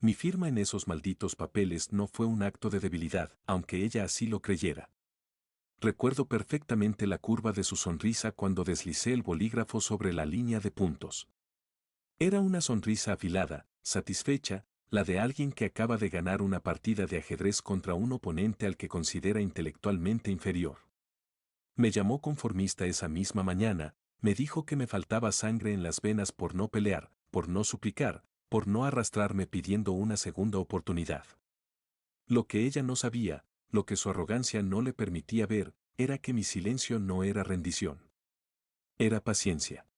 Mi firma en esos malditos papeles no fue un acto de debilidad, aunque ella así lo creyera. Recuerdo perfectamente la curva de su sonrisa cuando deslicé el bolígrafo sobre la línea de puntos. Era una sonrisa afilada, satisfecha, la de alguien que acaba de ganar una partida de ajedrez contra un oponente al que considera intelectualmente inferior. Me llamó conformista esa misma mañana, me dijo que me faltaba sangre en las venas por no pelear, por no suplicar, por no arrastrarme pidiendo una segunda oportunidad. Lo que ella no sabía, lo que su arrogancia no le permitía ver, era que mi silencio no era rendición. Era paciencia.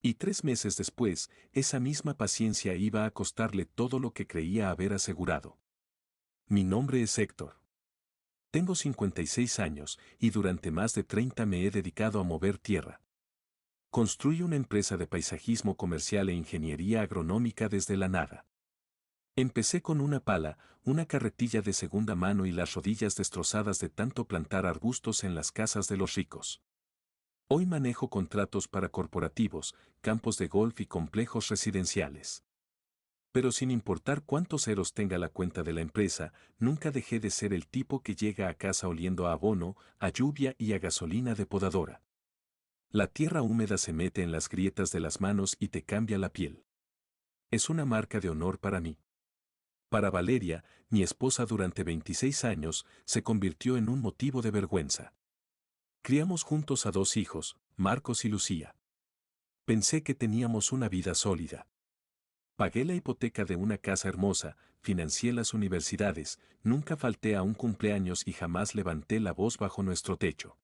Y 3 meses después, esa misma paciencia iba a costarle todo lo que creía haber asegurado. Mi nombre es Héctor. Tengo 56 años y durante más de 30 me he dedicado a mover tierra. Construí una empresa de paisajismo comercial e ingeniería agronómica desde la nada. Empecé con una pala, una carretilla de segunda mano y las rodillas destrozadas de tanto plantar arbustos en las casas de los ricos. Hoy manejo contratos para corporativos, campos de golf y complejos residenciales. Pero sin importar cuántos ceros tenga la cuenta de la empresa, nunca dejé de ser el tipo que llega a casa oliendo a abono, a lluvia y a gasolina de podadora. La tierra húmeda se mete en las grietas de las manos y te cambia la piel. Es una marca de honor para mí. Para Valeria, mi esposa durante 26 años, se convirtió en un motivo de vergüenza. Criamos juntos a 2 hijos, Marcos y Lucía. Pensé que teníamos una vida sólida. Pagué la hipoteca de una casa hermosa, financié las universidades, nunca falté a un cumpleaños y jamás levanté la voz bajo nuestro techo.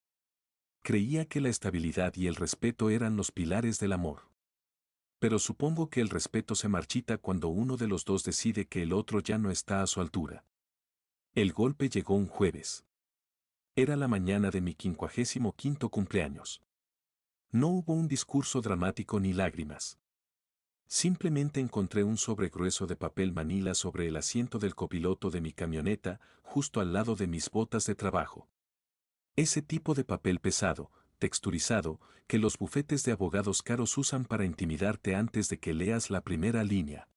Creía que la estabilidad y el respeto eran los pilares del amor. Pero supongo que el respeto se marchita cuando uno de los dos decide que el otro ya no está a su altura. El golpe llegó un jueves. Era la mañana de mi 55º cumpleaños. No hubo un discurso dramático ni lágrimas. Simplemente encontré un sobre grueso de papel manila sobre el asiento del copiloto de mi camioneta, justo al lado de mis botas de trabajo. Ese tipo de papel pesado, texturizado, que los bufetes de abogados caros usan para intimidarte antes de que leas la primera línea.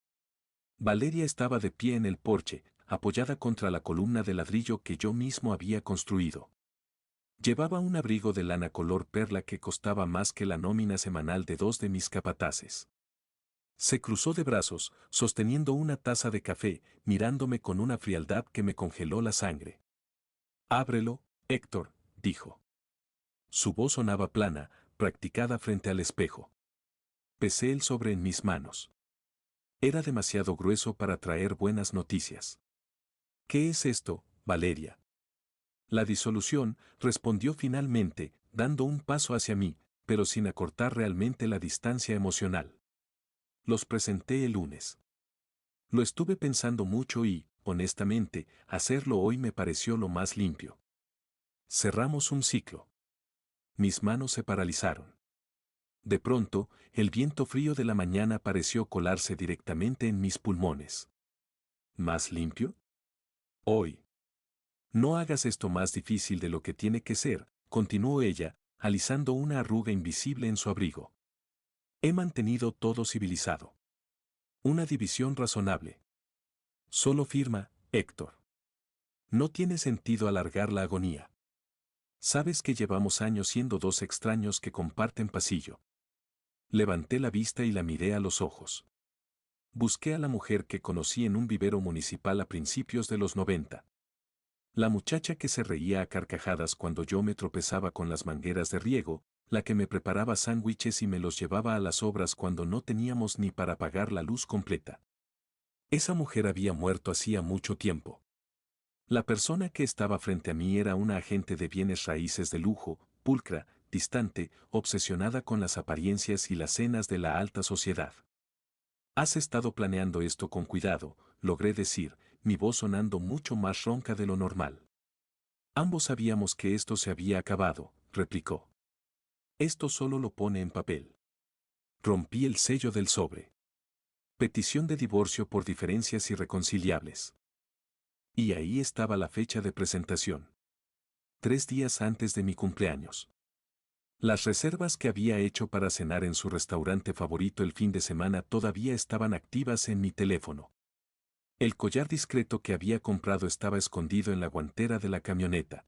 Valeria estaba de pie en el porche, apoyada contra la columna de ladrillo que yo mismo había construido. Llevaba un abrigo de lana color perla que costaba más que la nómina semanal de 2 de mis capataces. Se cruzó de brazos, sosteniendo una taza de café, mirándome con una frialdad que me congeló la sangre. «Ábrelo, Héctor», dijo. Su voz sonaba plana, practicada frente al espejo. Pesé el sobre en mis manos. Era demasiado grueso para traer buenas noticias. «¿Qué es esto, Valeria?» La disolución, respondió finalmente, dando un paso hacia mí, pero sin acortar realmente la distancia emocional. Los presenté el lunes. Lo estuve pensando mucho y, honestamente, hacerlo hoy me pareció lo más limpio. Cerramos un ciclo. Mis manos se paralizaron. De pronto, el viento frío de la mañana pareció colarse directamente en mis pulmones. ¿Más limpio? Hoy. No hagas esto más difícil de lo que tiene que ser, continuó ella, alisando una arruga invisible en su abrigo. He mantenido todo civilizado. Una división razonable. Solo firma, Héctor. No tiene sentido alargar la agonía. Sabes que llevamos años siendo 2 extraños que comparten pasillo. Levanté la vista y la miré a los ojos. Busqué a la mujer que conocí en un vivero municipal a principios de los 90. La muchacha que se reía a carcajadas cuando yo me tropezaba con las mangueras de riego, la que me preparaba sándwiches y me los llevaba a las obras cuando no teníamos ni para pagar la luz completa. Esa mujer había muerto hacía mucho tiempo. La persona que estaba frente a mí era una agente de bienes raíces de lujo, pulcra, distante, obsesionada con las apariencias y las cenas de la alta sociedad. «Has estado planeando esto con cuidado», logré decir, mi voz sonando mucho más ronca de lo normal. «Ambos sabíamos que esto se había acabado», replicó. «Esto solo lo pone en papel». Rompí el sello del sobre. Petición de divorcio por diferencias irreconciliables. Y ahí estaba la fecha de presentación. 3 días antes de mi cumpleaños. Las reservas que había hecho para cenar en su restaurante favorito el fin de semana todavía estaban activas en mi teléfono. El collar discreto que había comprado estaba escondido en la guantera de la camioneta.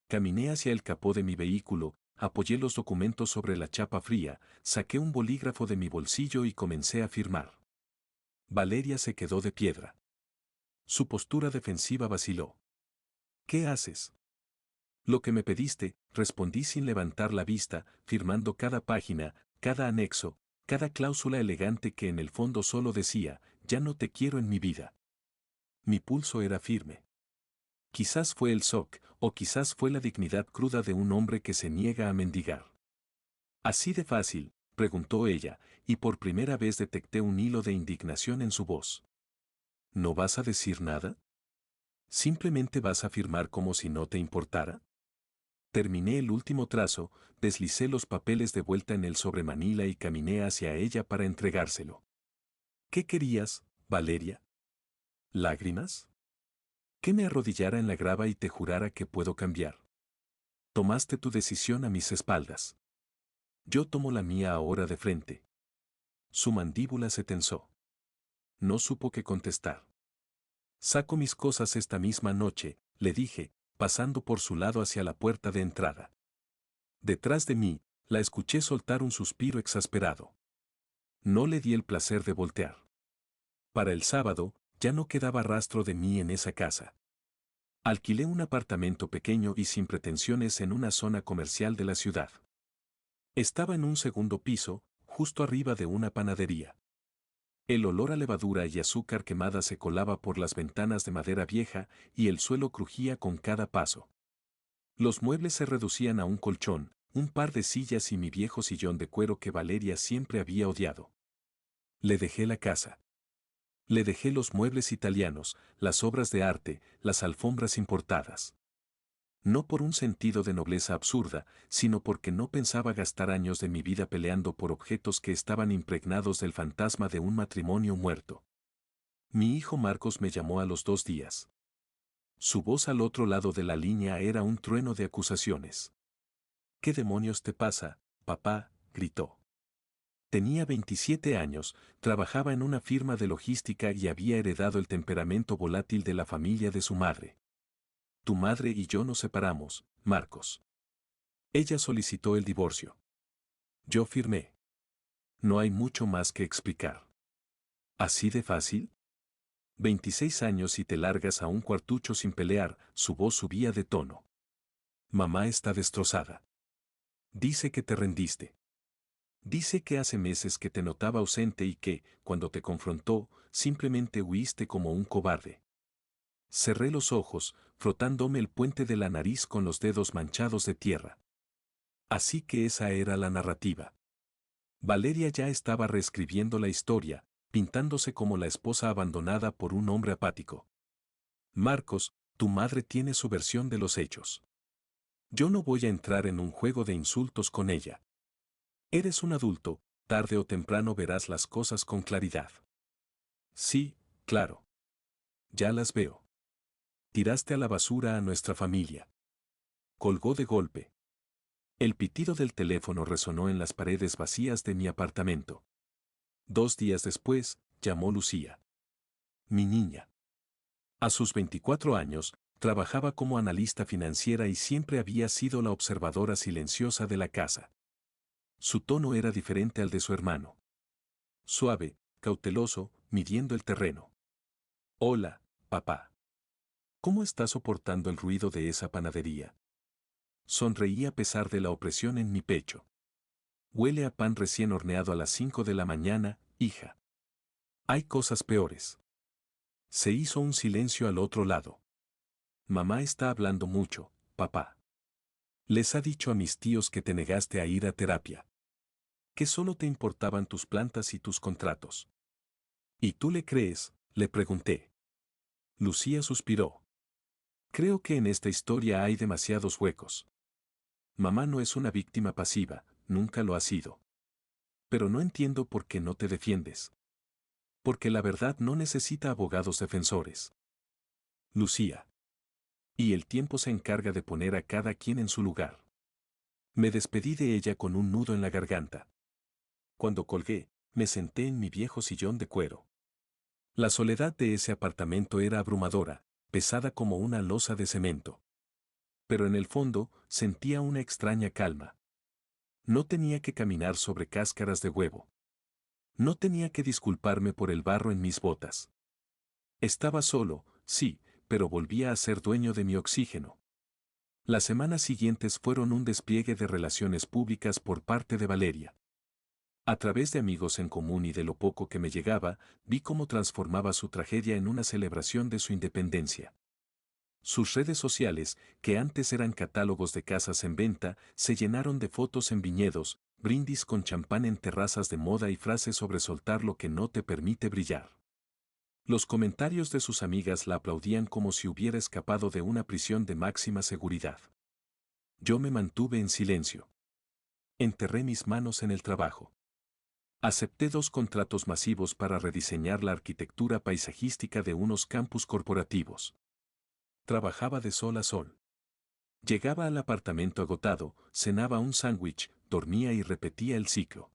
Caminé hacia el capó de mi vehículo, apoyé los documentos sobre la chapa fría, saqué un bolígrafo de mi bolsillo y comencé a firmar. Valeria se quedó de piedra. Su postura defensiva vaciló. ¿Qué haces? Lo que me pediste, respondí sin levantar la vista, firmando cada página, cada anexo, cada cláusula elegante que en el fondo solo decía, ya no te quiero en mi vida. Mi pulso era firme. Quizás fue el shock, o quizás fue la dignidad cruda de un hombre que se niega a mendigar. ¿Así de fácil?, preguntó ella, y por primera vez detecté un hilo de indignación en su voz. ¿No vas a decir nada? ¿Simplemente vas a firmar como si no te importara? Terminé el último trazo, deslicé los papeles de vuelta en el sobremanila y caminé hacia ella para entregárselo. ¿Qué querías, Valeria? ¿Lágrimas? ¿Que me arrodillara en la grava y te jurara que puedo cambiar? Tomaste tu decisión a mis espaldas. Yo tomo la mía ahora de frente. Su mandíbula se tensó. No supo qué contestar. Saco mis cosas esta misma noche, le dije, pasando por su lado hacia la puerta de entrada. Detrás de mí, la escuché soltar un suspiro exasperado. No le di el placer de voltear. Para el sábado, ya no quedaba rastro de mí en esa casa. Alquilé un apartamento pequeño y sin pretensiones en una zona comercial de la ciudad. Estaba en un segundo piso, justo arriba de una panadería. El olor a levadura y azúcar quemada se colaba por las ventanas de madera vieja y el suelo crujía con cada paso. Los muebles se reducían a un colchón, un par de sillas y mi viejo sillón de cuero que Valeria siempre había odiado. Le dejé la casa. Le dejé los muebles italianos, las obras de arte, las alfombras importadas. No por un sentido de nobleza absurda, sino porque no pensaba gastar años de mi vida peleando por objetos que estaban impregnados del fantasma de un matrimonio muerto. Mi hijo Marcos me llamó a los 2 días. Su voz al otro lado de la línea era un trueno de acusaciones. ¿Qué demonios te pasa, papá?, gritó. Tenía 27 años, trabajaba en una firma de logística y había heredado el temperamento volátil de la familia de su madre. Tu madre y yo nos separamos, Marcos. Ella solicitó el divorcio. Yo firmé. No hay mucho más que explicar. ¿Así de fácil? 26 años y te largas a un cuartucho sin pelear, su voz subía de tono. Mamá está destrozada. Dice que te rendiste. Dice que hace meses que te notaba ausente y que, cuando te confrontó, simplemente huiste como un cobarde. Cerré los ojos, frotándome el puente de la nariz con los dedos manchados de tierra. Así que esa era la narrativa. Valeria ya estaba reescribiendo la historia, pintándose como la esposa abandonada por un hombre apático. Marcos, tu madre tiene su versión de los hechos. Yo no voy a entrar en un juego de insultos con ella. Eres un adulto, tarde o temprano verás las cosas con claridad. Sí, claro. Ya las veo. Tiraste a la basura a nuestra familia. Colgó de golpe. El pitido del teléfono resonó en las paredes vacías de mi apartamento. 2 días después, llamó Lucía. Mi niña. A sus 24 años, trabajaba como analista financiera y siempre había sido la observadora silenciosa de la casa. Su tono era diferente al de su hermano. Suave, cauteloso, midiendo el terreno. Hola, papá. ¿Cómo estás soportando el ruido de esa panadería? Sonreí a pesar de la opresión en mi pecho. Huele a pan recién horneado a las 5 de la mañana, hija. Hay cosas peores. Se hizo un silencio al otro lado. Mamá está hablando mucho, papá. Les ha dicho a mis tíos que te negaste a ir a terapia. Que solo te importaban tus plantas y tus contratos. ¿Y tú le crees?, le pregunté. Lucía suspiró. Creo que en esta historia hay demasiados huecos. Mamá no es una víctima pasiva, nunca lo ha sido. Pero no entiendo por qué no te defiendes. Porque la verdad no necesita abogados defensores. Lucía. Y el tiempo se encarga de poner a cada quien en su lugar. Me despedí de ella con un nudo en la garganta. Cuando colgué, me senté en mi viejo sillón de cuero. La soledad de ese apartamento era abrumadora, pesada como una losa de cemento. Pero en el fondo sentía una extraña calma. No tenía que caminar sobre cáscaras de huevo. No tenía que disculparme por el barro en mis botas. Estaba solo, sí, pero volvía a ser dueño de mi oxígeno. Las semanas siguientes fueron un despliegue de relaciones públicas por parte de Valeria. A través de amigos en común y de lo poco que me llegaba, vi cómo transformaba su tragedia en una celebración de su independencia. Sus redes sociales, que antes eran catálogos de casas en venta, se llenaron de fotos en viñedos, brindis con champán en terrazas de moda y frases sobre soltar lo que no te permite brillar. Los comentarios de sus amigas la aplaudían como si hubiera escapado de una prisión de máxima seguridad. Yo me mantuve en silencio. Enterré mis manos en el trabajo. Acepté 2 contratos masivos para rediseñar la arquitectura paisajística de unos campus corporativos. Trabajaba de sol a sol. Llegaba al apartamento agotado, cenaba un sándwich, dormía y repetía el ciclo.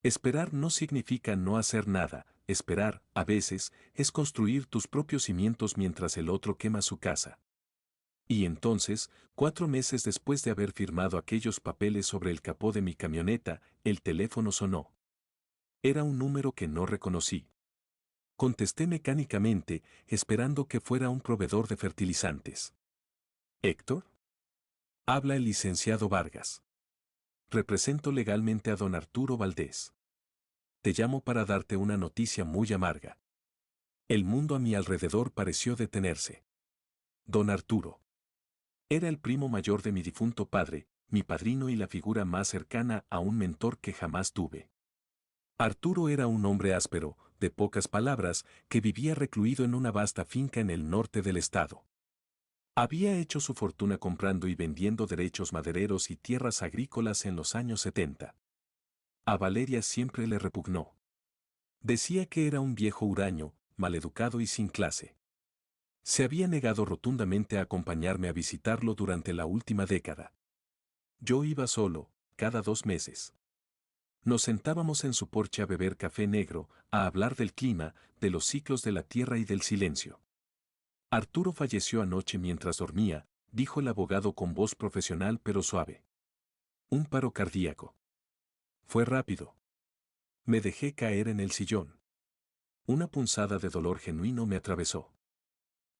Esperar no significa no hacer nada, esperar, a veces, es construir tus propios cimientos mientras el otro quema su casa. Y entonces, 4 meses después de haber firmado aquellos papeles sobre el capó de mi camioneta, el teléfono sonó. Era un número que no reconocí. Contesté mecánicamente, esperando que fuera un proveedor de fertilizantes. ¿Héctor? Habla el licenciado Vargas. Represento legalmente a don Arturo Valdés. Te llamo para darte una noticia muy amarga. El mundo a mi alrededor pareció detenerse. Don Arturo. Era el primo mayor de mi difunto padre, mi padrino y la figura más cercana a un mentor que jamás tuve. Arturo era un hombre áspero, de pocas palabras, que vivía recluido en una vasta finca en el norte del estado. Había hecho su fortuna comprando y vendiendo derechos madereros y tierras agrícolas en los años 70. A Valeria siempre le repugnó. Decía que era un viejo huraño, maleducado y sin clase. Se había negado rotundamente a acompañarme a visitarlo durante la última década. Yo iba solo, cada 2 meses. Nos sentábamos en su porche a beber café negro, a hablar del clima, de los ciclos de la tierra y del silencio. Arturo falleció anoche mientras dormía, dijo el abogado con voz profesional pero suave. Un paro cardíaco. Fue rápido. Me dejé caer en el sillón. Una punzada de dolor genuino me atravesó.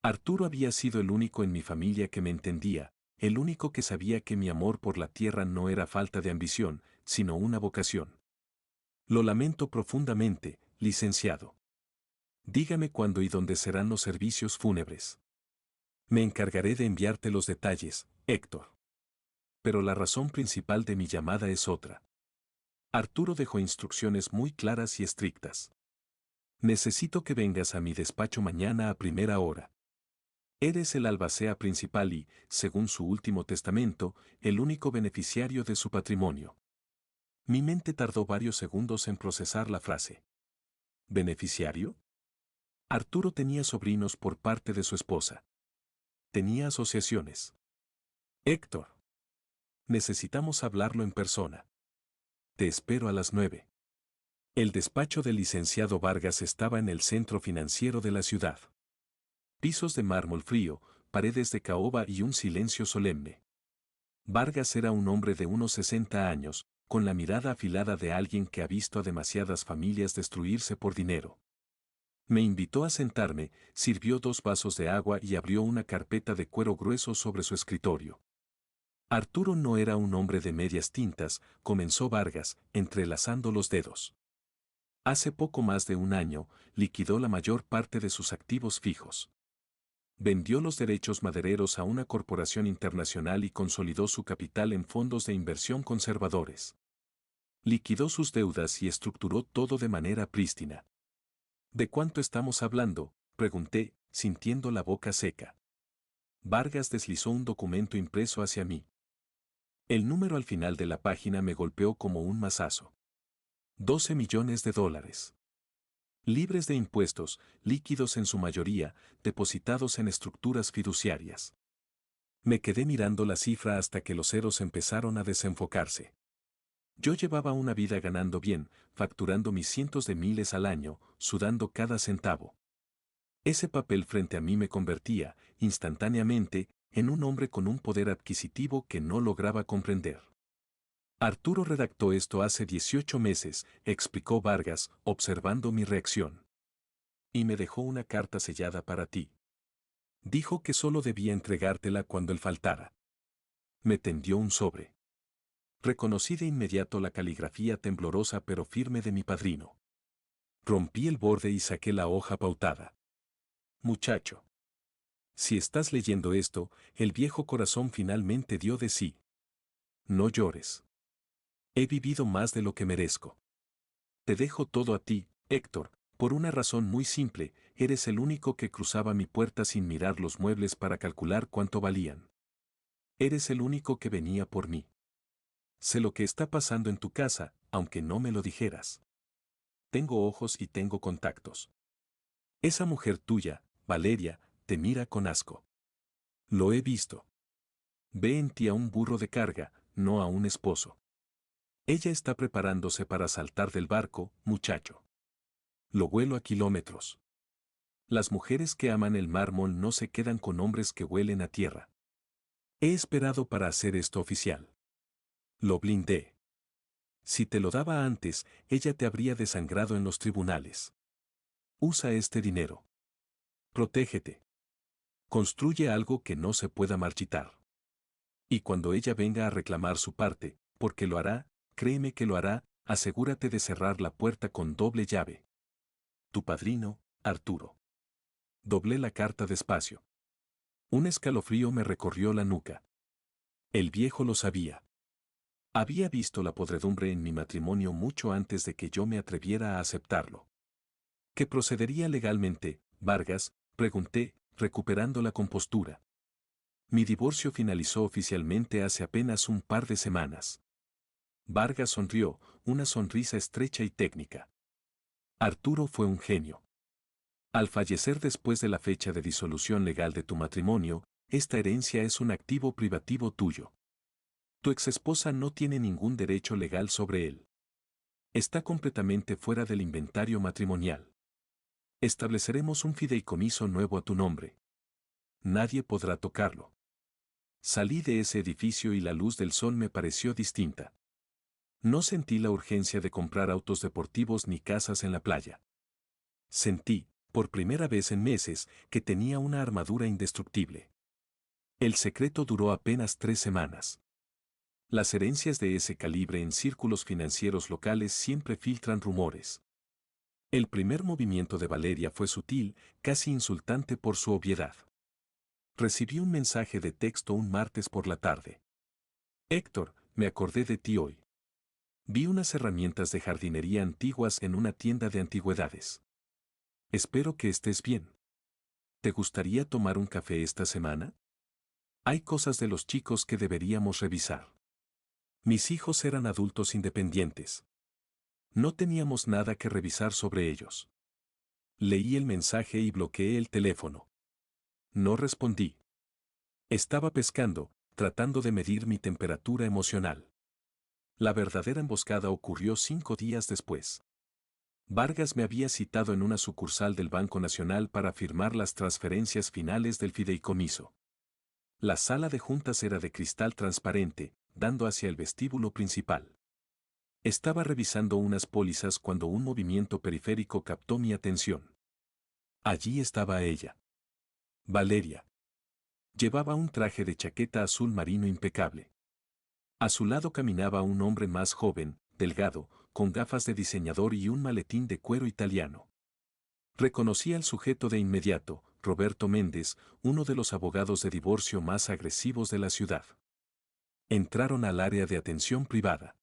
Arturo había sido el único en mi familia que me entendía, el único que sabía que mi amor por la tierra no era falta de ambición, sino una vocación. Lo lamento profundamente, licenciado. Dígame cuándo y dónde serán los servicios fúnebres. Me encargaré de enviarte los detalles, Héctor. Pero la razón principal de mi llamada es otra. Arturo dejó instrucciones muy claras y estrictas. Necesito que vengas a mi despacho mañana a primera hora. Eres el albacea principal y, según su último testamento, el único beneficiario de su patrimonio. Mi mente tardó varios segundos en procesar la frase. ¿Beneficiario? Arturo tenía sobrinos por parte de su esposa. Tenía asociaciones. Héctor. Necesitamos hablarlo en persona. Te espero a las 9. El despacho del licenciado Vargas estaba en el centro financiero de la ciudad. Pisos de mármol frío, paredes de caoba y un silencio solemne. Vargas era un hombre de unos 60 años, con la mirada afilada de alguien que ha visto a demasiadas familias destruirse por dinero. Me invitó a sentarme, sirvió 2 vasos de agua y abrió una carpeta de cuero grueso sobre su escritorio. Arturo no era un hombre de medias tintas, comenzó Vargas, entrelazando los dedos. Hace poco más de 1 año, liquidó la mayor parte de sus activos fijos. Vendió los derechos madereros a una corporación internacional y consolidó su capital en fondos de inversión conservadores. Liquidó sus deudas y estructuró todo de manera prístina. ¿De cuánto estamos hablando?, pregunté, sintiendo la boca seca. Vargas deslizó un documento impreso hacia mí. El número al final de la página me golpeó como un mazazo. $12 millones. Libres de impuestos, líquidos en su mayoría, depositados en estructuras fiduciarias. Me quedé mirando la cifra hasta que los ceros empezaron a desenfocarse. Yo llevaba una vida ganando bien, facturando mis cientos de miles al año, sudando cada centavo. Ese papel frente a mí me convertía, instantáneamente, en un hombre con un poder adquisitivo que no lograba comprender. Arturo redactó esto hace 18 meses, explicó Vargas, observando mi reacción. Y me dejó una carta sellada para ti. Dijo que solo debía entregártela cuando él faltara. Me tendió un sobre. Reconocí de inmediato la caligrafía temblorosa pero firme de mi padrino. Rompí el borde y saqué la hoja pautada. Muchacho. Si estás leyendo esto, el viejo corazón finalmente dio de sí. No llores. He vivido más de lo que merezco. Te dejo todo a ti, Héctor, por una razón muy simple, eres el único que cruzaba mi puerta sin mirar los muebles para calcular cuánto valían. Eres el único que venía por mí. Sé lo que está pasando en tu casa, aunque no me lo dijeras. Tengo ojos y tengo contactos. Esa mujer tuya, Valeria, te mira con asco. Lo he visto. Ve en ti a un burro de carga, no a un esposo. Ella está preparándose para saltar del barco, muchacho. Lo vuelo a kilómetros. Las mujeres que aman el mármol no se quedan con hombres que huelen a tierra. He esperado para hacer esto oficial. Lo blindé. Si te lo daba antes, ella te habría desangrado en los tribunales. Usa este dinero. Protégete. Construye algo que no se pueda marchitar. Y cuando ella venga a reclamar su parte, porque lo hará, créeme que lo hará, asegúrate de cerrar la puerta con doble llave. Tu padrino, Arturo. Doblé la carta despacio. Un escalofrío me recorrió la nuca. El viejo lo sabía. Había visto la podredumbre en mi matrimonio mucho antes de que yo me atreviera a aceptarlo. ¿Qué procedería legalmente, Vargas? Pregunté, recuperando la compostura. Mi divorcio finalizó oficialmente hace apenas un par de semanas. Vargas sonrió, una sonrisa estrecha y técnica. Arturo fue un genio. Al fallecer después de la fecha de disolución legal de tu matrimonio, esta herencia es un activo privativo tuyo. Tu exesposa no tiene ningún derecho legal sobre él. Está completamente fuera del inventario matrimonial. Estableceremos un fideicomiso nuevo a tu nombre. Nadie podrá tocarlo. Salí de ese edificio y la luz del sol me pareció distinta. No sentí la urgencia de comprar autos deportivos ni casas en la playa. Sentí, por primera vez en meses, que tenía una armadura indestructible. El secreto duró apenas 3 semanas. Las herencias de ese calibre en círculos financieros locales siempre filtran rumores. El primer movimiento de Valeria fue sutil, casi insultante por su obviedad. Recibí un mensaje de texto un martes por la tarde. Héctor, me acordé de ti hoy. Vi unas herramientas de jardinería antiguas en una tienda de antigüedades. Espero que estés bien. ¿Te gustaría tomar un café esta semana? Hay cosas de los chicos que deberíamos revisar. Mis hijos eran adultos independientes. No teníamos nada que revisar sobre ellos. Leí el mensaje y bloqueé el teléfono. No respondí. Estaba pescando, tratando de medir mi temperatura emocional. La verdadera emboscada ocurrió 5 días después. Vargas me había citado en una sucursal del Banco Nacional para firmar las transferencias finales del fideicomiso. La sala de juntas era de cristal transparente, dando hacia el vestíbulo principal. Estaba revisando unas pólizas cuando un movimiento periférico captó mi atención. Allí estaba ella. Valeria. Llevaba un traje de chaqueta azul marino impecable. A su lado caminaba un hombre más joven, delgado, con gafas de diseñador y un maletín de cuero italiano. Reconocí al sujeto de inmediato, Roberto Méndez, uno de los abogados de divorcio más agresivos de la ciudad. Entraron al área de atención privada.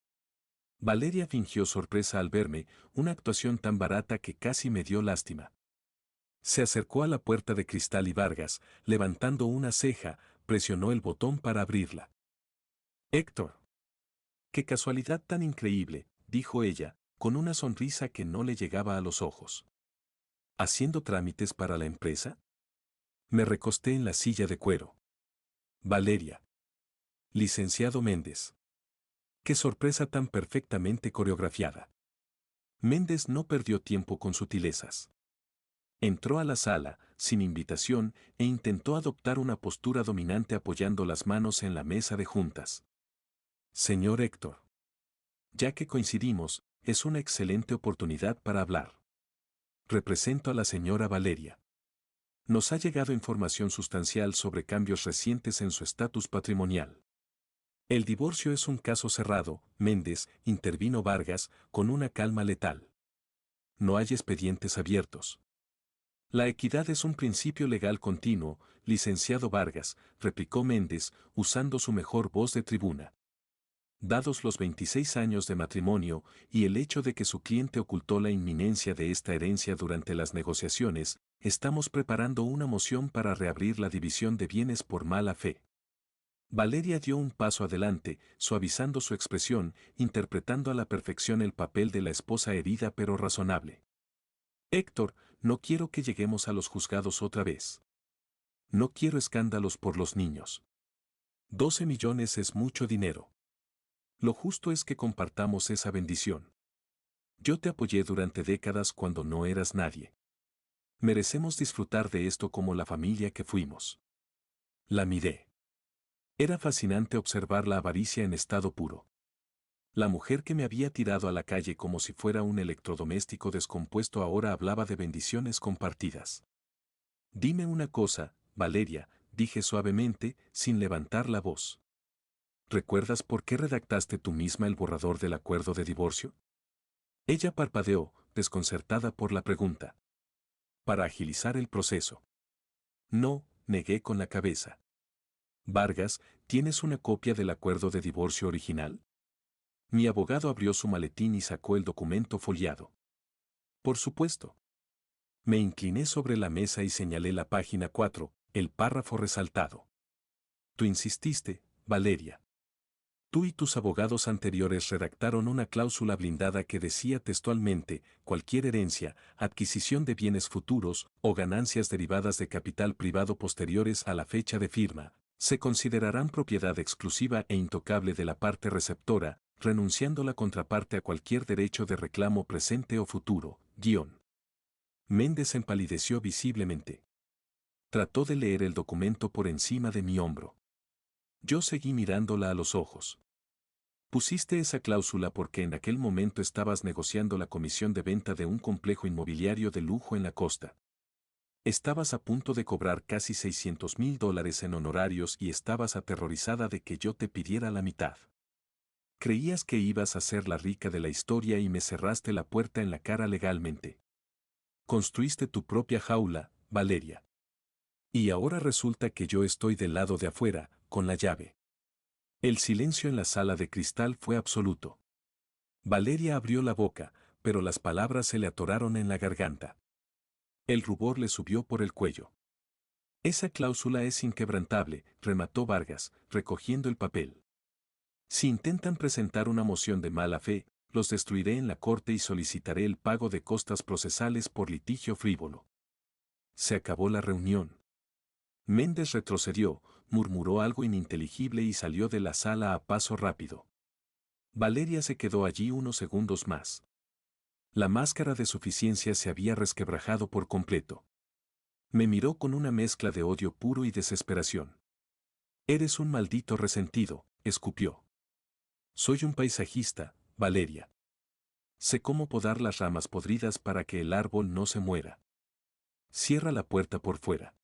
Valeria fingió sorpresa al verme, una actuación tan barata que casi me dio lástima. Se acercó a la puerta de cristal y Vargas, levantando una ceja, presionó el botón para abrirla. Héctor. ¡Qué casualidad tan increíble!, dijo ella, con una sonrisa que no le llegaba a los ojos. ¿Haciendo trámites para la empresa? Me recosté en la silla de cuero. Valeria. Licenciado Méndez. ¡Qué sorpresa tan perfectamente coreografiada! Méndez no perdió tiempo con sutilezas. Entró a la sala, sin invitación, e intentó adoptar una postura dominante apoyando las manos en la mesa de juntas. Señor Héctor. Ya que coincidimos, es una excelente oportunidad para hablar. Represento a la señora Valeria. Nos ha llegado información sustancial sobre cambios recientes en su estatus patrimonial. El divorcio es un caso cerrado, Méndez, intervino Vargas, con una calma letal. No hay expedientes abiertos. La equidad es un principio legal continuo, licenciado Vargas, replicó Méndez, usando su mejor voz de tribuna. Dados los 26 años de matrimonio y el hecho de que su cliente ocultó la inminencia de esta herencia durante las negociaciones, estamos preparando una moción para reabrir la división de bienes por mala fe. Valeria dio un paso adelante, suavizando su expresión, interpretando a la perfección el papel de la esposa herida pero razonable. Héctor, no quiero que lleguemos a los juzgados otra vez. No quiero escándalos por los niños. 12 millones es mucho dinero. Lo justo es que compartamos esa bendición. Yo te apoyé durante décadas cuando no eras nadie. Merecemos disfrutar de esto como la familia que fuimos. La miré. Era fascinante observar la avaricia en estado puro. La mujer que me había tirado a la calle como si fuera un electrodoméstico descompuesto ahora hablaba de bendiciones compartidas. Dime una cosa, Valeria, dije suavemente, sin levantar la voz. ¿Recuerdas por qué redactaste tú misma el borrador del acuerdo de divorcio? Ella parpadeó, desconcertada por la pregunta. Para agilizar el proceso. No, negué con la cabeza. Vargas, ¿tienes una copia del acuerdo de divorcio original? Mi abogado abrió su maletín y sacó el documento foliado. Por supuesto. Me incliné sobre la mesa y señalé la página 4, el párrafo resaltado. Tú insististe, Valeria. Tú y tus abogados anteriores redactaron una cláusula blindada que decía textualmente, cualquier herencia, adquisición de bienes futuros o ganancias derivadas de capital privado posteriores a la fecha de firma, se considerarán propiedad exclusiva e intocable de la parte receptora, renunciando la contraparte a cualquier derecho de reclamo presente o futuro. Méndez empalideció visiblemente. Trató de leer el documento por encima de mi hombro. Yo seguí mirándola a los ojos. Pusiste esa cláusula porque en aquel momento estabas negociando la comisión de venta de un complejo inmobiliario de lujo en la costa. Estabas a punto de cobrar casi $600,000 en honorarios y estabas aterrorizada de que yo te pidiera la mitad. Creías que ibas a ser la rica de la historia y me cerraste la puerta en la cara legalmente. Construiste tu propia jaula, Valeria. Y ahora resulta que yo estoy del lado de afuera, con la llave. El silencio en la sala de cristal fue absoluto. Valeria abrió la boca, pero las palabras se le atoraron en la garganta. El rubor le subió por el cuello. Esa cláusula es inquebrantable, remató Vargas, recogiendo el papel. Si intentan presentar una moción de mala fe, los destruiré en la corte y solicitaré el pago de costas procesales por litigio frívolo. Se acabó la reunión. Méndez retrocedió, murmuró algo ininteligible y salió de la sala a paso rápido. Valeria se quedó allí unos segundos más. La máscara de suficiencia se había resquebrajado por completo. Me miró con una mezcla de odio puro y desesperación. Eres un maldito resentido, escupió. Soy un paisajista, Valeria. Sé cómo podar las ramas podridas para que el árbol no se muera. Cierra la puerta por fuera.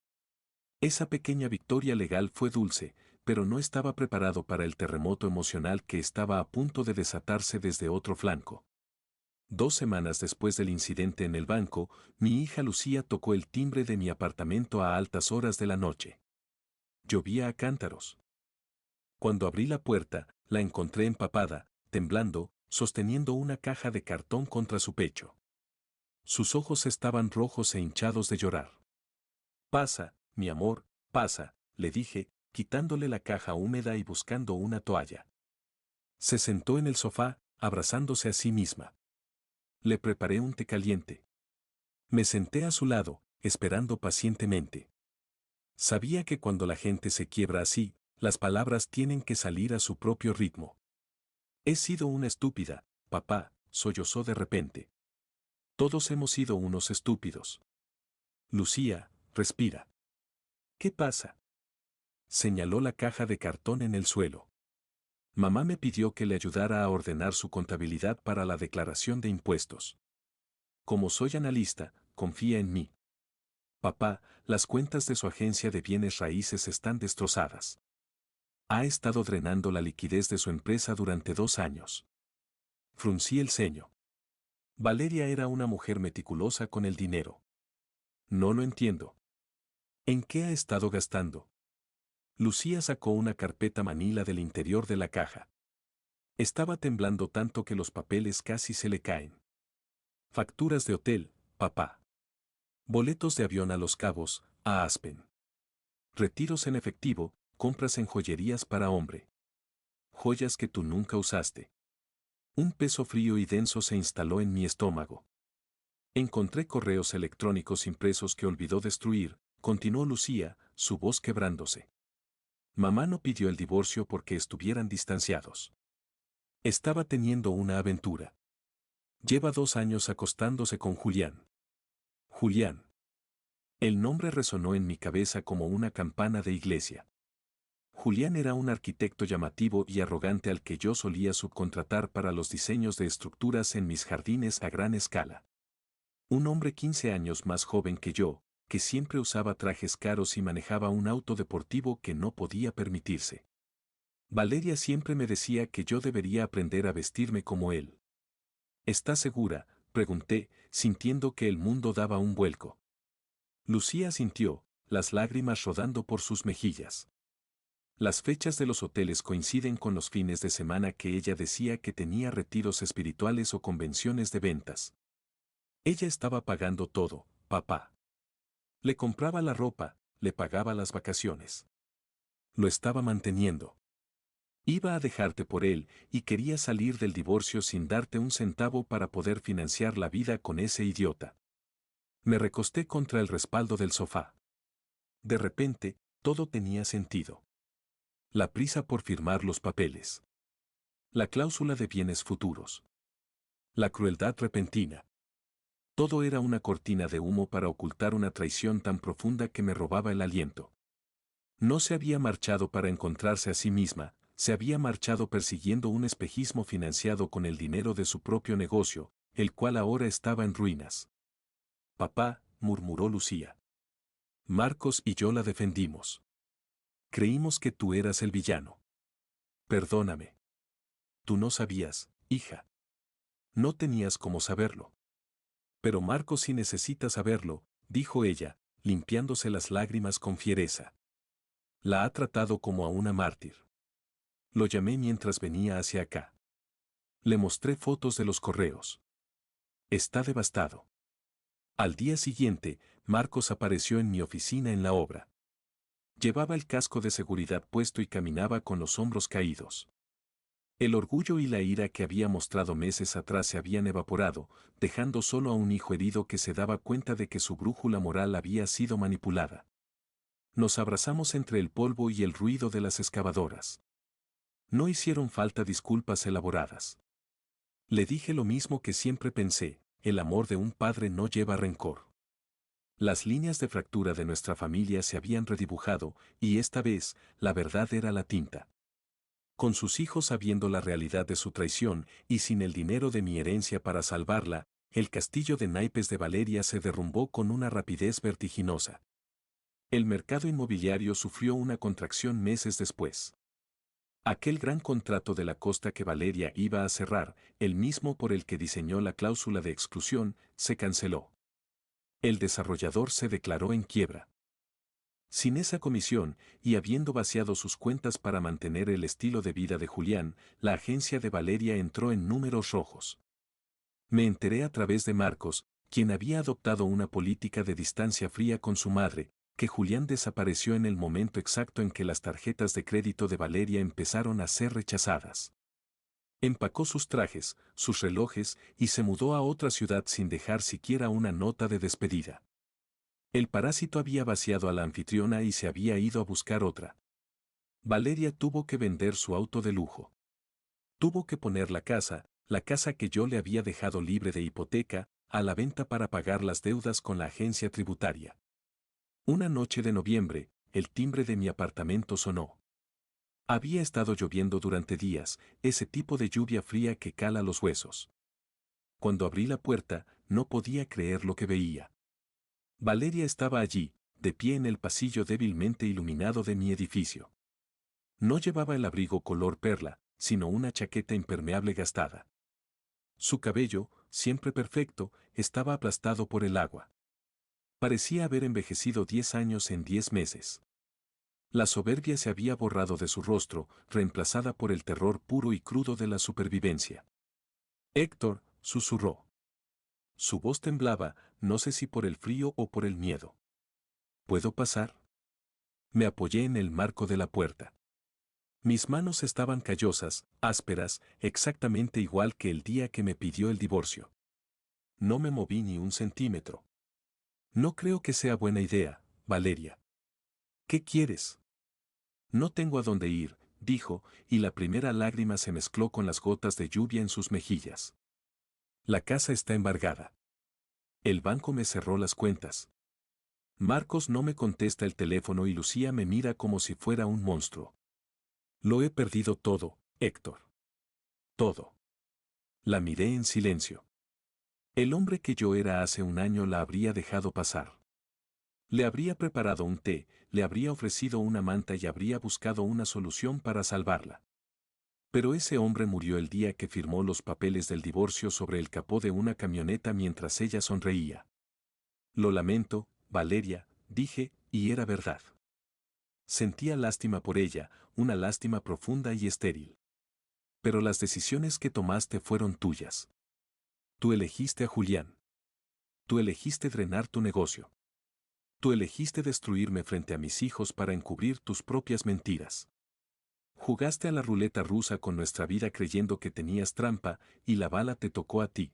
Esa pequeña victoria legal fue dulce, pero no estaba preparado para el terremoto emocional que estaba a punto de desatarse desde otro flanco. 2 semanas después del incidente en el banco, mi hija Lucía tocó el timbre de mi apartamento a altas horas de la noche. Llovía a cántaros. Cuando abrí la puerta, la encontré empapada, temblando, sosteniendo una caja de cartón contra su pecho. Sus ojos estaban rojos e hinchados de llorar. Pasa, mi amor, pasa, le dije, quitándole la caja húmeda y buscando una toalla. Se sentó en el sofá, abrazándose a sí misma. Le preparé un té caliente. Me senté a su lado, esperando pacientemente. Sabía que cuando la gente se quiebra así, las palabras tienen que salir a su propio ritmo. He sido una estúpida, papá, sollozó de repente. Todos hemos sido unos estúpidos. Lucía, respira. ¿Qué pasa? Señaló la caja de cartón en el suelo. Mamá me pidió que le ayudara a ordenar su contabilidad para la declaración de impuestos. Como soy analista, confía en mí. Papá, las cuentas de su agencia de bienes raíces están destrozadas. Ha estado drenando la liquidez de su empresa durante 2 años. Fruncí el ceño. Valeria era una mujer meticulosa con el dinero. No lo entiendo. ¿En qué ha estado gastando? Lucía sacó una carpeta manila del interior de la caja. Estaba temblando tanto que los papeles casi se le caen. Facturas de hotel, papá. Boletos de avión a Los Cabos, a Aspen. Retiros en efectivo, compras en joyerías para hombre. Joyas que tú nunca usaste. Un peso frío y denso se instaló en mi estómago. Encontré correos electrónicos impresos que olvidó destruir, continuó Lucía, su voz quebrándose. Mamá no pidió el divorcio porque estuvieran distanciados. Estaba teniendo una aventura. Lleva 2 años acostándose con Julián. Julián. El nombre resonó en mi cabeza como una campana de iglesia. Julián era un arquitecto llamativo y arrogante al que yo solía subcontratar para los diseños de estructuras en mis jardines a gran escala. Un hombre 15 años más joven que yo, que siempre usaba trajes caros y manejaba un auto deportivo que no podía permitirse. Valeria siempre me decía que yo debería aprender a vestirme como él. ¿Estás segura?, pregunté, sintiendo que el mundo daba un vuelco. Lucía sintió, las lágrimas rodando por sus mejillas. Las fechas de los hoteles coinciden con los fines de semana que ella decía que tenía retiros espirituales o convenciones de ventas. Ella estaba pagando todo, papá. Le compraba la ropa, le pagaba las vacaciones. Lo estaba manteniendo. Iba a dejarte por él y quería salir del divorcio sin darte un centavo para poder financiar la vida con ese idiota. Me recosté contra el respaldo del sofá. De repente, todo tenía sentido. La prisa por firmar los papeles. La cláusula de bienes futuros. La crueldad repentina. Todo era una cortina de humo para ocultar una traición tan profunda que me robaba el aliento. No se había marchado para encontrarse a sí misma, se había marchado persiguiendo un espejismo financiado con el dinero de su propio negocio, el cual ahora estaba en ruinas. Papá, murmuró Lucía. Marcos y yo la defendimos. Creímos que tú eras el villano. Perdóname. Tú no sabías, hija. No tenías cómo saberlo. Pero Marcos sí necesita saberlo, dijo ella, limpiándose las lágrimas con fiereza. La ha tratado como a una mártir. Lo llamé mientras venía hacia acá. Le mostré fotos de los correos. Está devastado. Al día siguiente, Marcos apareció en mi oficina en la obra. Llevaba el casco de seguridad puesto y caminaba con los hombros caídos. El orgullo y la ira que había mostrado meses atrás se habían evaporado, dejando solo a un hijo herido que se daba cuenta de que su brújula moral había sido manipulada. Nos abrazamos entre el polvo y el ruido de las excavadoras. No hicieron falta disculpas elaboradas. Le dije lo mismo que siempre pensé, el amor de un padre no lleva rencor. Las líneas de fractura de nuestra familia se habían redibujado, y esta vez, la verdad era la tinta. Con sus hijos sabiendo la realidad de su traición y sin el dinero de mi herencia para salvarla, el castillo de naipes de Valeria se derrumbó con una rapidez vertiginosa. El mercado inmobiliario sufrió una contracción meses después. Aquel gran contrato de la costa que Valeria iba a cerrar, el mismo por el que diseñó la cláusula de exclusión, se canceló. El desarrollador se declaró en quiebra. Sin esa comisión, y habiendo vaciado sus cuentas para mantener el estilo de vida de Julián, la agencia de Valeria entró en números rojos. Me enteré a través de Marcos, quien había adoptado una política de distancia fría con su madre, que Julián desapareció en el momento exacto en que las tarjetas de crédito de Valeria empezaron a ser rechazadas. Empacó sus trajes, sus relojes y se mudó a otra ciudad sin dejar siquiera una nota de despedida. El parásito había vaciado a la anfitriona y se había ido a buscar otra. Valeria tuvo que vender su auto de lujo. Tuvo que poner la casa que yo le había dejado libre de hipoteca, a la venta para pagar las deudas con la agencia tributaria. Una noche de noviembre, el timbre de mi apartamento sonó. Había estado lloviendo durante días, ese tipo de lluvia fría que cala los huesos. Cuando abrí la puerta, no podía creer lo que veía. Valeria estaba allí, de pie en el pasillo débilmente iluminado de mi edificio. No llevaba el abrigo color perla, sino una chaqueta impermeable gastada. Su cabello, siempre perfecto, estaba aplastado por el agua. Parecía haber envejecido 10 años en 10 meses. La soberbia se había borrado de su rostro, reemplazada por el terror puro y crudo de la supervivencia. Héctor, susurró. Su voz temblaba, no sé si por el frío o por el miedo. ¿Puedo pasar? Me apoyé en el marco de la puerta. Mis manos estaban callosas, ásperas, exactamente igual que el día que me pidió el divorcio. No me moví ni un centímetro. No creo que sea buena idea, Valeria. ¿Qué quieres? No tengo a dónde ir, dijo, y la primera lágrima se mezcló con las gotas de lluvia en sus mejillas. La casa está embargada. El banco me cerró las cuentas. Marcos no me contesta el teléfono y Lucía me mira como si fuera un monstruo. Lo he perdido todo, Héctor. Todo. La miré en silencio. El hombre que yo era hace un año la habría dejado pasar. Le habría preparado un té, le habría ofrecido una manta y habría buscado una solución para salvarla. Pero ese hombre murió el día que firmó los papeles del divorcio sobre el capó de una camioneta mientras ella sonreía. Lo lamento, Valeria, dije, y era verdad. Sentía lástima por ella, una lástima profunda y estéril. Pero las decisiones que tomaste fueron tuyas. Tú elegiste a Julián. Tú elegiste drenar tu negocio. Tú elegiste destruirme frente a mis hijos para encubrir tus propias mentiras. Jugaste a la ruleta rusa con nuestra vida creyendo que tenías trampa, y la bala te tocó a ti.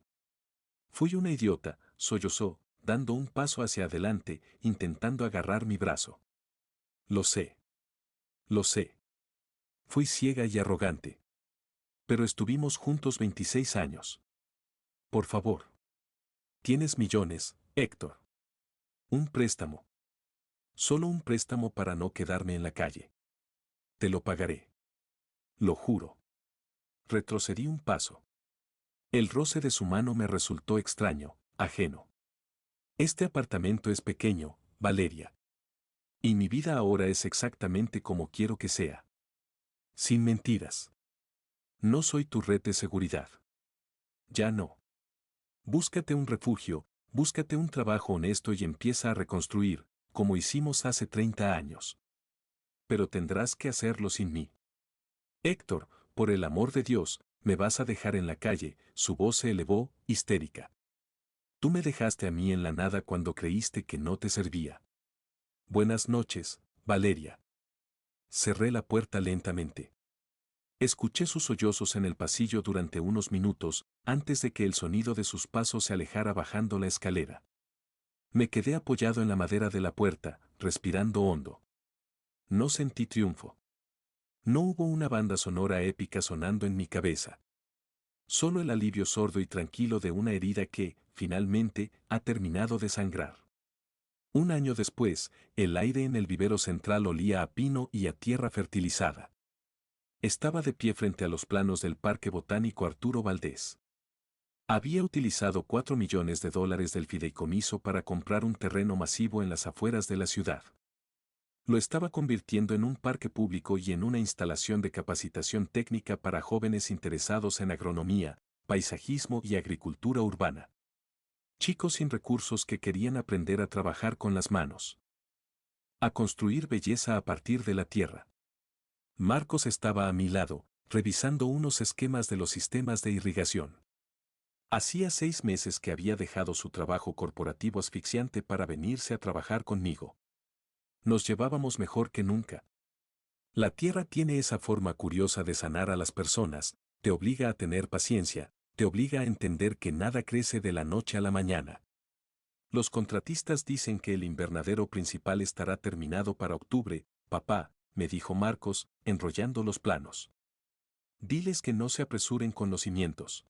Fui una idiota, sollozó, dando un paso hacia adelante, intentando agarrar mi brazo. Lo sé. Lo sé. Fui ciega y arrogante. Pero estuvimos juntos 26 años. Por favor. Tienes millones, Héctor. Un préstamo. Solo un préstamo para no quedarme en la calle. Te lo pagaré. Lo juro. Retrocedí un paso. El roce de su mano me resultó extraño, ajeno. Este apartamento es pequeño, Valeria. Y mi vida ahora es exactamente como quiero que sea. Sin mentiras. No soy tu red de seguridad. Ya no. Búscate un refugio, búscate un trabajo honesto y empieza a reconstruir, como hicimos hace 30 años. Pero tendrás que hacerlo sin mí. Héctor, por el amor de Dios, me vas a dejar en la calle, su voz se elevó, histérica. Tú me dejaste a mí en la nada cuando creíste que no te servía. Buenas noches, Valeria. Cerré la puerta lentamente. Escuché sus sollozos en el pasillo durante unos minutos, antes de que el sonido de sus pasos se alejara bajando la escalera. Me quedé apoyado en la madera de la puerta, respirando hondo. No sentí triunfo. No hubo una banda sonora épica sonando en mi cabeza. Solo el alivio sordo y tranquilo de una herida que, finalmente, ha terminado de sangrar. Un año después, el aire en el vivero central olía a pino y a tierra fertilizada. Estaba de pie frente a los planos del Parque Botánico Arturo Valdés. Había utilizado $4 millones del fideicomiso para comprar un terreno masivo en las afueras de la ciudad. Lo estaba convirtiendo en un parque público y en una instalación de capacitación técnica para jóvenes interesados en agronomía, paisajismo y agricultura urbana. Chicos sin recursos que querían aprender a trabajar con las manos. A construir belleza a partir de la tierra. Marcos estaba a mi lado, revisando unos esquemas de los sistemas de irrigación. Hacía 6 meses que había dejado su trabajo corporativo asfixiante para venirse a trabajar conmigo. Nos llevábamos mejor que nunca. La tierra tiene esa forma curiosa de sanar a las personas, te obliga a tener paciencia, te obliga a entender que nada crece de la noche a la mañana. Los contratistas dicen que el invernadero principal estará terminado para octubre, papá, me dijo Marcos, enrollando los planos. Diles que no se apresuren con los cimientos.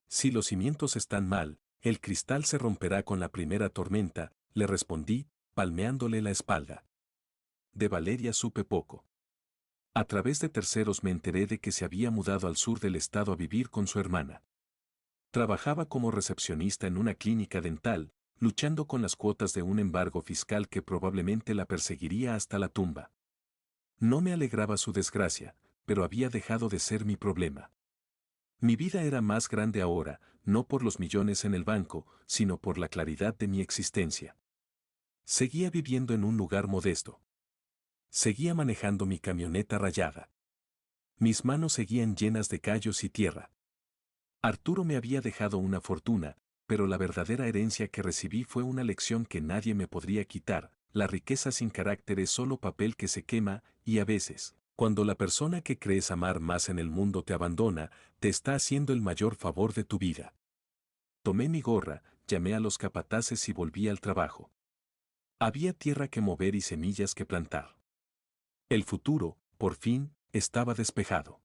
Si los cimientos están mal, el cristal se romperá con la primera tormenta, le respondí, palmeándole la espalda. De Valeria supe poco. A través de terceros me enteré de que se había mudado al sur del estado a vivir con su hermana. Trabajaba como recepcionista en una clínica dental, luchando con las cuotas de un embargo fiscal que probablemente la perseguiría hasta la tumba. No me alegraba su desgracia, pero había dejado de ser mi problema. Mi vida era más grande ahora, no por los millones en el banco, sino por la claridad de mi existencia. Seguía viviendo en un lugar modesto. Seguía manejando mi camioneta rayada. Mis manos seguían llenas de callos y tierra. Arturo me había dejado una fortuna, pero la verdadera herencia que recibí fue una lección que nadie me podría quitar. La riqueza sin carácter es solo papel que se quema, y a veces, cuando la persona que crees amar más en el mundo te abandona, te está haciendo el mayor favor de tu vida. Tomé mi gorra, llamé a los capataces y volví al trabajo. Había tierra que mover y semillas que plantar. El futuro, por fin, estaba despejado.